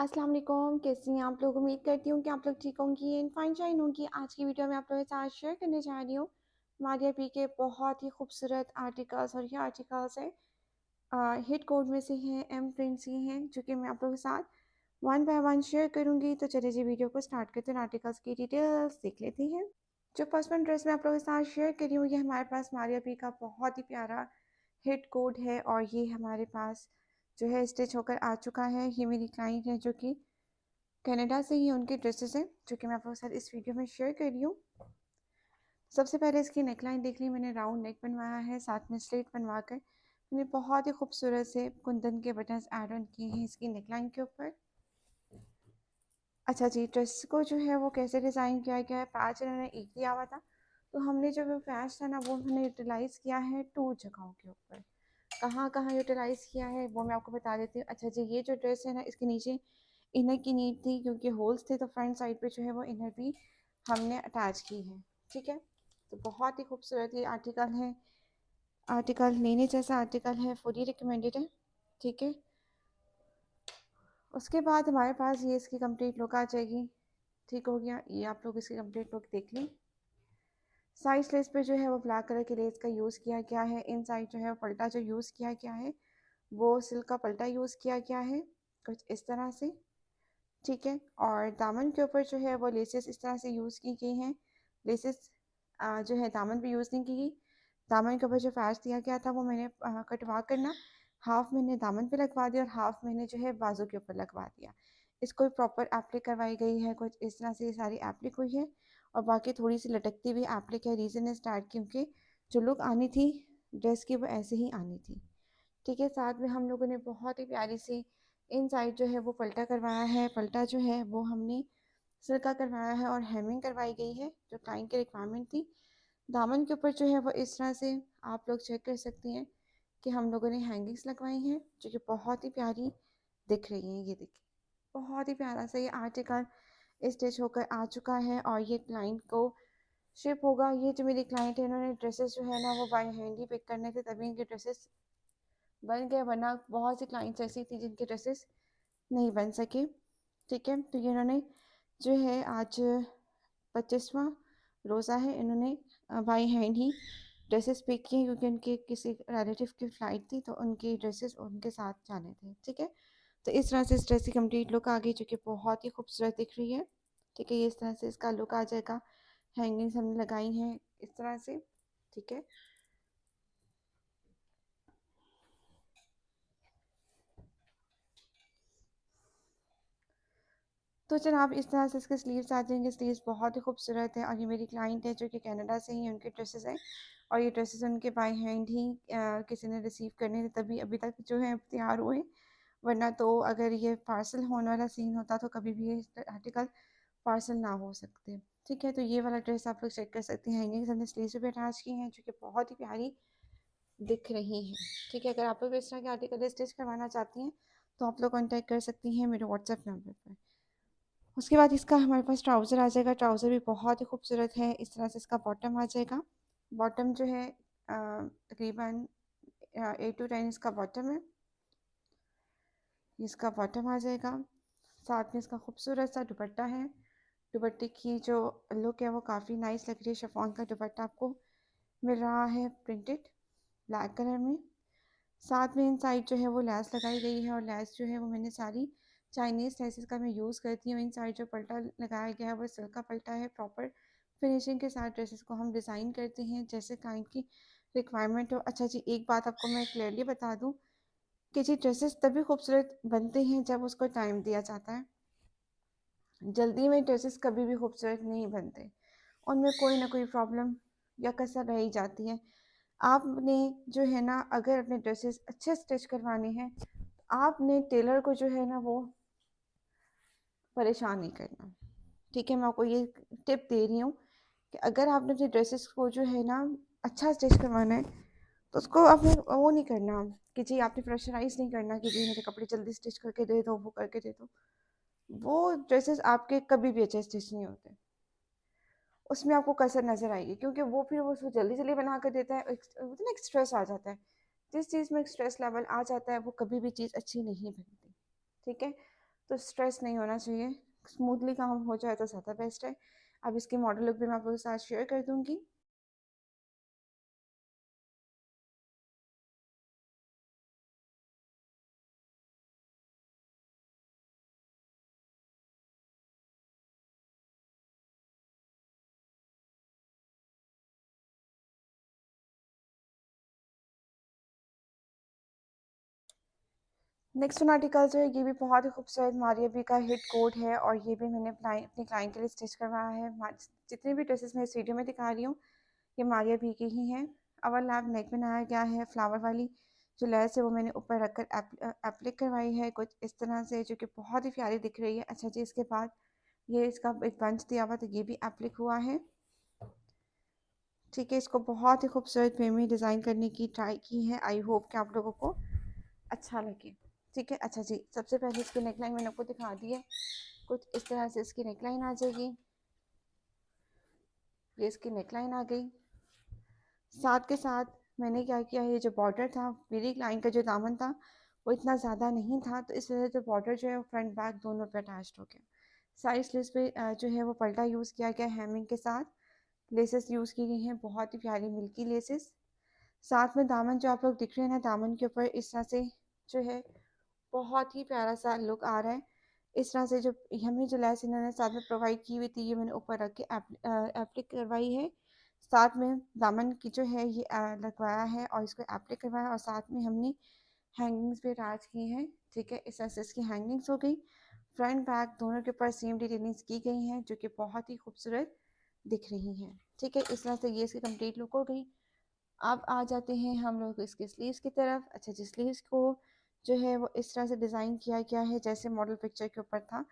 अस्सलाम वालेकुम, कैसी हैं आप लोग? उम्मीद करती हूँ कि आप लोग ठीक होंगी एंड फाइन शाइन होंगी। आज की वीडियो में आप लोगों के साथ शेयर करने जा रही हूँ मारिया पी के बहुत ही खूबसूरत आर्टिकल्स। और ये आर्टिकल्स है हिट कोड में से हैं, एम प्रिंट्स के हैं, जो कि मैं आप लोगों के साथ वन बाय वन शेयर करूँगी। तो चलिए जी वीडियो को स्टार्ट करते हैं, आर्टिकल्स की डिटेल्स देख लेते हैं। जो फर्स्ट वन ड्रेस मैं आप लोगों के साथ शेयर कर रही हूँ, ये हमारे पास मारिया पी का बहुत ही प्यारा हिट कोड है और ये हमारे पास जो है स्टिच होकर आ चुका है। ये मेरी क्लाइंट है जो कि कनाडा से ही उनके ड्रेसेस हैं, जो कि मैं आप लोगों के साथ इस वीडियो में शेयर कर रही हूँ। सबसे पहले इसकी नेकलाइन देख ली मैंने, राउंड नेक बनवाया है, साथ में स्लिट बनवा कर मैंने बहुत ही खूबसूरत से कुंदन के बटन्स ऐड ऑन किए हैं इसकी नेकलाइन के ऊपर। अच्छा जी, ड्रेस को जो है वो कैसे डिज़ाइन किया गया है, पैच इन्होंने एक दिया हुआ था, तो हमने जो वो पैच था ना वो हमने यूटिलाइज़ किया है 2 जगहों के ऊपर। कहाँ कहाँ यूटिलाइज़ किया है वो मैं आपको बता देती हूँ। अच्छा जी, ये जो ड्रेस है ना, इसके नीचे इनर की नीड थी क्योंकि होल्स थे, तो फ्रंट साइड पे जो है वो इनर भी हमने अटैच की है। ठीक है, तो बहुत ही खूबसूरत ये आर्टिकल है। आर्टिकल लेने जैसा आर्टिकल है, फुली रिकमेंडेड है। ठीक है, उसके बाद हमारे पास ये इसकी कंप्लीट लुक आ जाएगी। ठीक हो गया, ये आप लोग इसकी कंप्लीट लुक देख लें। साइड लेस पे जो है वो ब्लैक कलर के लेस का यूज़ किया गया है। इन साइड जो है पल्टा जो यूज़ किया गया है वो सिल्क का पल्टा यूज़ किया गया है, कुछ इस तरह से। ठीक है, और दामन के ऊपर जो है वो लेसेस इस तरह से यूज़ की गई हैं। लेसेस जो है दामन पे यूज़ नहीं की गई। दामन के ऊपर जो फैच दिया गया था वो मैंने कटवा कर ना हाफ मैंने दामन पे लगवा दिया और हाफ मैंने जो है बाजू के ऊपर लगवा दिया। इसको प्रॉपर एप्लिक करवाई गई है, कुछ इस तरह से ये सारी एप्लिक हुई है और बाकी थोड़ी सी लटकती हुई एप्लिक है। रीज़न इज दैट क्योंकि जो लुक आनी थी ड्रेस की वो ऐसे ही आनी थी। ठीक है, साथ में हम लोगों ने बहुत ही प्यारी सी इन साइड जो है वो पल्टा करवाया है। पल्टा जो है वो हमने सिल्क का करवाया है और हेमिंग करवाई गई है जो क्लाइंट की रिक्वायरमेंट थी। दामन के ऊपर जो है वो इस तरह से आप लोग चेक कर सकती हैं कि हम लोगों ने हैंगिंग्स लगवाई हैं जो कि बहुत ही प्यारी दिख रही हैं। ये देखिए, बहुत ही प्यारा सा ये आर्टिकल स्टिच होकर आ चुका है और ये क्लाइंट को शिप होगा। ये जो मेरी क्लाइंट है इन्होंने ड्रेसेस जो है ना वो बाय हैंड ही पिक करने थे, तभी इनके ड्रेसेस बन गए, वरना बहुत सी क्लाइंट्स ऐसी थी जिनके ड्रेसेस नहीं बन सके। ठीक है, तो ये इन्होंने जो है आज 25वां रोज़ा है, इन्होंने बाई हैंड ही ड्रेसेस पिक किए क्योंकि उनके किसी रिलेटिव की फ़्लाइट थी तो उनकी ड्रेसेस उनके साथ जाने थे। ठीक है, तो इस तरह से इस ड्रेस की कंप्लीट लुक आ गई जो कि बहुत ही खूबसूरत दिख रही है। ठीक है, ये इस तरह से इसका लुक आ जाएगा। हैंगिंग्स हमने लगाई हैं इस तरह से। ठीक है, तो जनाब इस तरह से इसके स्लीव्स आ जाएंगे। स्लीव्स बहुत ही खूबसूरत है और ये मेरी क्लाइंट है जो कि कनाडा से ही उनके ड्रेसेस हैं और ये ड्रेसेस उनके बाय हैंड ही किसी ने रिसीव करने थे, तभी अभी तक जो है तैयार हुए, वरना तो अगर ये पार्सल होने वाला सीन होता तो कभी भी ये आर्टिकल पार्सल ना हो सकते। ठीक है, तो ये वाला ड्रेस आप लोग चेक कर सकते हैं। हैंगिंग्स हमने स्लीव्स पे अटैच की हैं जो कि बहुत ही प्यारी दिख रही हैं। ठीक है, अगर आप लोग इस तरह के आर्टिकल स्टिच करवाना चाहती हैं तो आप लोग कॉन्टैक्ट कर सकती हैं मेरे व्हाट्सएप नंबर पर। उसके बाद इसका हमारे पास ट्राउज़र आ जाएगा। ट्राउज़र भी बहुत ही खूबसूरत है। इस तरह से इसका बॉटम आ जाएगा। बॉटम जो है तकरीबन 8 to 10 इसका बॉटम है। इसका बॉटम आ जाएगा। साथ में इसका खूबसूरत सा दुपट्टा है। दुपट्टे की जो लुक है वो काफ़ी नाइस लग रही है। शिफॉन का दुपट्टा आपको मिल रहा है प्रिंटेड ब्लैक कलर में। साथ में इन साइड जो है वो लैस लगाई गई है और लैस जो है वो मैंने सारी चाइनीज़ लेसेस का मैं यूज़ करती हूँ। इन साइड जो पल्टा लगाया गया है वो सिल्क का पल्टा है। प्रॉपर फिनिशिंग के साथ ड्रेसेस को हम डिज़ाइन करते हैं जैसे क्लाइंट की रिक्वायरमेंट हो। अच्छा जी, एक बात आपको मैं क्लियरली बता दूँ कि जी ड्रेसेस तभी खूबसूरत बनते हैं जब उसको टाइम दिया जाता है। जल्दी में ड्रेसेस कभी भी खूबसूरत नहीं बनते, उनमें कोई ना कोई प्रॉब्लम या कसर रह ही जाती है। आपने जो है ना अगर अपने ड्रेसेस अच्छे स्टिच करवाने हैं तो आपने टेलर को जो है ना वो परेशान नहीं करना। ठीक है, मैं आपको ये टिप दे रही हूँ कि अगर आपने अपने ड्रेसेस को जो है ना अच्छा स्टिच करवाना है तो उसको आपने वो नहीं करना कि जी आपने प्रेशराइज नहीं करना कि जी मेरे कपड़े जल्दी स्टिच करके दे दो, वो करके दे दो। वो ड्रेसेस आपके कभी भी अच्छे स्टिच नहीं होते, उसमें आपको कसर नज़र आएगी क्योंकि वो फिर वो उसको जल्दी जल्दी बना कर देता है। ना एक स्ट्रेस आ जाता है, जिस चीज़ में एक स्ट्रेस लेवल आ जाता है वो कभी भी चीज़ अच्छी नहीं बनती। ठीक है, तो स्ट्रेस नहीं होना चाहिए, स्मूथली काम हो जाए तो ज़्यादा बेस्ट है। अब इसकी मॉडल लुक भी मैं आप लोगों के साथ शेयर कर दूँगी। नेक्स्ट वन आर्टिकल जो है ये भी बहुत ही खूबसूरत मारिया बी का हिट कोड है, और ये भी मैंने अपनी क्लाइंट के लिए स्टिच करवाया है। जितनी भी ड्रेसेस मैं इस वीडियो में दिखा रही हूँ ये मारिया बी की ही हैं। अवर लैब नेक बनाया गया है, फ्लावर वाली जो लेस है वो मैंने ऊपर रखकर एप्लिक करवाई है कुछ इस तरह से, जो कि बहुत ही प्यारी दिख रही है। अच्छा जी, इसके बाद ये इसका एक बंच दिया हुआ तो ये भी एप्लिक हुआ है। ठीक है, इसको बहुत ही खूबसूरत वे में डिज़ाइन करने की ट्राई की है। आई होप कि आप लोगों को अच्छा लगे। ठीक है, अच्छा जी, सबसे पहले इसकी नेकलाइन मैंने आपको दिखा दी है। कुछ इस तरह से इसकी नेकलाइन आ जाएगी। ये इसकी नेकलाइन आ गई। साथ के साथ मैंने क्या किया, ये जो बॉर्डर था, मेरी लाइन का जो दामन था वो इतना ज़्यादा नहीं था, तो इस वजह से बॉर्डर जो है वो फ्रंट बैक दोनों पे अटैच हो गया। साइड स्लीव्स पे जो है वो पल्टा यूज़ किया गया हैमिंग के साथ। लेसेस यूज़ की गई हैं, बहुत ही प्यारी मिल्की लेसेस। साथ में दामन जो आप लोग दिख रहे हैं ना, दामन के ऊपर इस तरह से जो है बहुत ही प्यारा सा लुक आ रहा है। इस तरह से जो हमें जो लेस इन्होंने साथ में प्रोवाइड की हुई थी ये मैंने ऊपर रख के एप्लिक करवाई है। साथ में दामन की जो है ये लगवाया है और इसको एप्लिक करवाया, और साथ में हमने हैंगिंग्स भी अटैच की हैं। ठीक है, इस तरह से इसकी हैंगिंग्स हो गई। फ्रंट बैक दोनों के ऊपर सेम डिटेलिंग्स की गई हैं जो कि बहुत ही खूबसूरत दिख रही हैं। ठीक है, इस तरह से ये इसकी कंप्लीट लुक हो गई। अब आ जाते हैं हम लोग इसके स्लीव्स की तरफ। अच्छा जी, स्लीव्स को जो है वो इस तरह से डिज़ाइन किया गया है जैसे मॉडल पिक्चर के ऊपर था,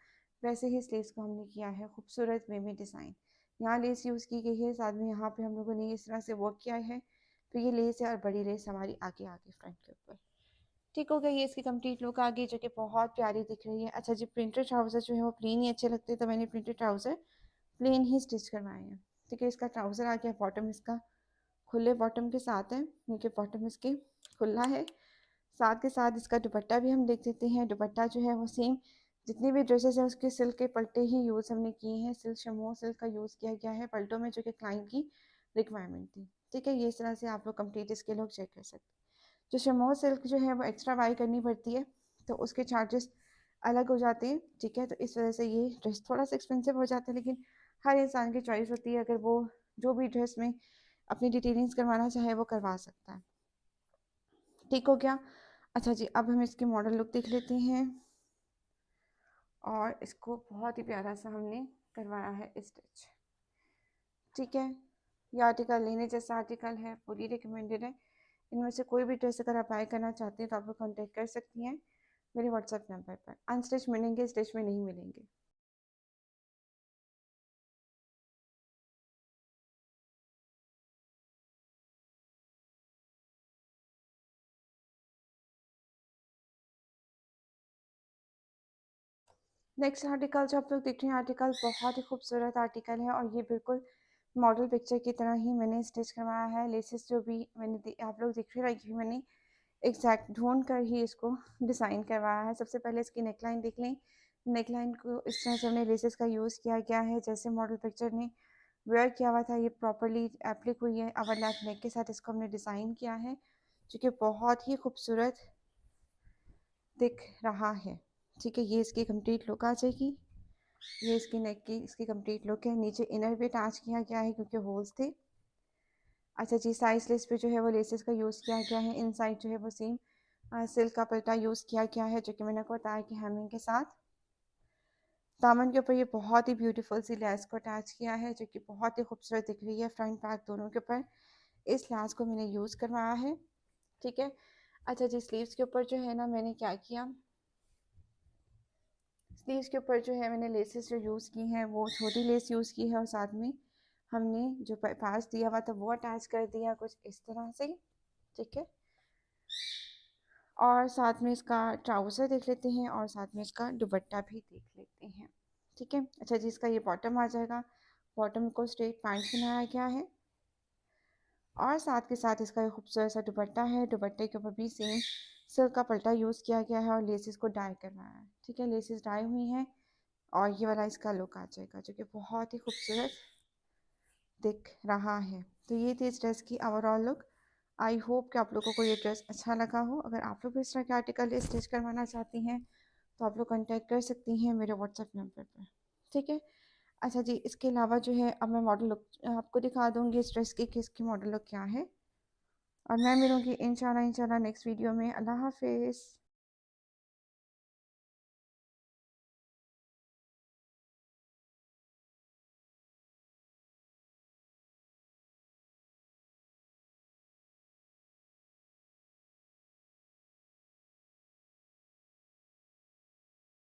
वैसे ही स्लीव्स को हमने किया है खूबसूरत वे में डिज़ाइन। यहाँ लेस यूज़ की गई है, साथ में यहाँ पे हम लोगों ने इस तरह से वर्क किया है। तो ये लेस है और बड़ी लेस हमारी आगे आगे फ्रंट के ऊपर। ठीक हो गया, ये इसकी कंप्लीट लुक आ गई जो कि बहुत प्यारी दिख रही है। अच्छा जी, प्रिंटेड ट्राउज़र जो है वो प्लेन ही अच्छे लगते हैं, तो मैंने प्रिंटेड ट्राउज़र प्लेन ही स्टिच करवाए हैं। ठीक है, इसका ट्राउज़र आ गया, बॉटम इसका खुले बॉटम के साथ है, नीचे बॉटम इसके खुला है। साथ के साथ इसका दुपट्टा भी हम देख देते हैं। दुपट्टा जो है वो सेम जितनी भी ड्रेसेस हैं उसके सिल्क के पल्टे ही यूज़ हमने किए हैं। सिल्क शमो सिल्क का यूज़ किया गया है पल्टों में, जो कि क्लाइंट की रिक्वायरमेंट थी। ठीक है, ये इस तरह से आप लोग कंप्लीट इसके लोग चेक कर सकते हैं। जो शमो सिल्क जो है वो एक्स्ट्रा बाई करनी पड़ती है, तो उसके चार्जेस अलग हो जाते हैं। ठीक है, तो इस वजह से ये ड्रेस थोड़ा सा एक्सपेंसिव हो जाता है, लेकिन हर इंसान की चॉइस होती है, अगर वो जो भी ड्रेस में अपनी डिटेलिंग्स करवाना चाहे वो करवा सकता है। ठीक हो गया। अच्छा जी, अब हम इसकी मॉडल लुक देख लेते हैं, और इसको बहुत ही प्यारा सा हमने करवाया है स्टिच। ठीक है, ये आर्टिकल लेने जैसा आर्टिकल है, पूरी रिकमेंडेड है। इनमें से कोई भी ड्रेस अगर आप बाय करना चाहते हैं तो आप लोग कॉन्टेक्ट कर सकती हैं मेरे व्हाट्सएप नंबर पर। अनस्टिच मिलेंगे, स्टिच में नहीं मिलेंगे। नेक्स्ट आर्टिकल जो आप लोग देख रहे हैं, आर्टिकल बहुत ही खूबसूरत आर्टिकल है, और ये बिल्कुल मॉडल पिक्चर की तरह ही मैंने स्टिच करवाया है। लेसेस जो भी आप लोग देख रहे हैं, मैंने एग्जैक्ट ढूंढ कर ही इसको डिज़ाइन करवाया है। सबसे पहले इसकी नेकलाइन देख लें। नेकलाइन को इस तरह से हमने लेसेस का यूज़ किया गया है जैसे मॉडल पिक्चर ने वेयर किया हुआ था, ये प्रॉपरली एप्लिक हुई है। ओवरलैप नेक के साथ इसको हमने डिज़ाइन किया है जो कि बहुत ही खूबसूरत दिख रहा है। ठीक है, ये इसकी कंप्लीट लुक आ जाएगी। ये इसकी नेक की इसकी कंप्लीट लुक है। नीचे इनर भी अटैच किया गया है क्योंकि होल्स थे। अच्छा जी, साइज लेस पे जो है वो लेसेस का यूज़ किया गया है। इन साइड जो है वो सेम सिल्क का पल्टा यूज़ किया गया है, जो कि मैंने आपको बताया कि हेमिंग के साथ। दामन के ऊपर ये बहुत ही ब्यूटीफुल सी लैस को अटैच किया है जो कि बहुत ही खूबसूरत दिख रही है। फ्रंट बैक दोनों के ऊपर इस लैस को मैंने यूज़ करवाया है। ठीक है, अच्छा जी, स्लीव्स के ऊपर जो है ना मैंने क्या किया, स्लीव्स के ऊपर जो है मैंने लेसेस जो यूज़ की हैं वो छोटी लेस यूज़ की है, और साथ में हमने जो पास दिया हुआ था वो अटैच कर दिया कुछ इस तरह से। ठीक है, और साथ में इसका ट्राउज़र देख लेते हैं, और साथ में इसका दुपट्टा भी देख लेते हैं। ठीक है, अच्छा जी, इसका ये बॉटम आ जाएगा। बॉटम को स्ट्रेट पैंट बनाया गया है, और साथ के साथ इसका ये खूबसूरत सा दुपट्टा है। दुपट्टे के ऊपर भी सेम सिल्क का पल्टा यूज़ किया गया है और लेसेस को डाई करवाया है। ठीक है, लेसेस डाई हुई हैं और ये वाला इसका लुक आ जाएगा जो कि बहुत ही खूबसूरत दिख रहा है। तो ये थी इस ड्रेस की ओवरऑल लुक। आई होप कि आप लोगों को ये ड्रेस अच्छा लगा हो। अगर आप लोग भी इस तरह के आर्टिकल स्टिच करवाना चाहती हैं तो आप लोग कांटेक्ट कर सकती हैं मेरे व्हाट्सएप नंबर पर। ठीक है। अच्छा जी, इसके अलावा जो है अब मैं मॉडल लुक आपको दिखा दूँगी इस ड्रेस की कि इसकी मॉडल लुक क्या है। और मैं मिलूँगी इंशाल्लाह नेक्स्ट वीडियो में। अल्लाह हाफ़िज़।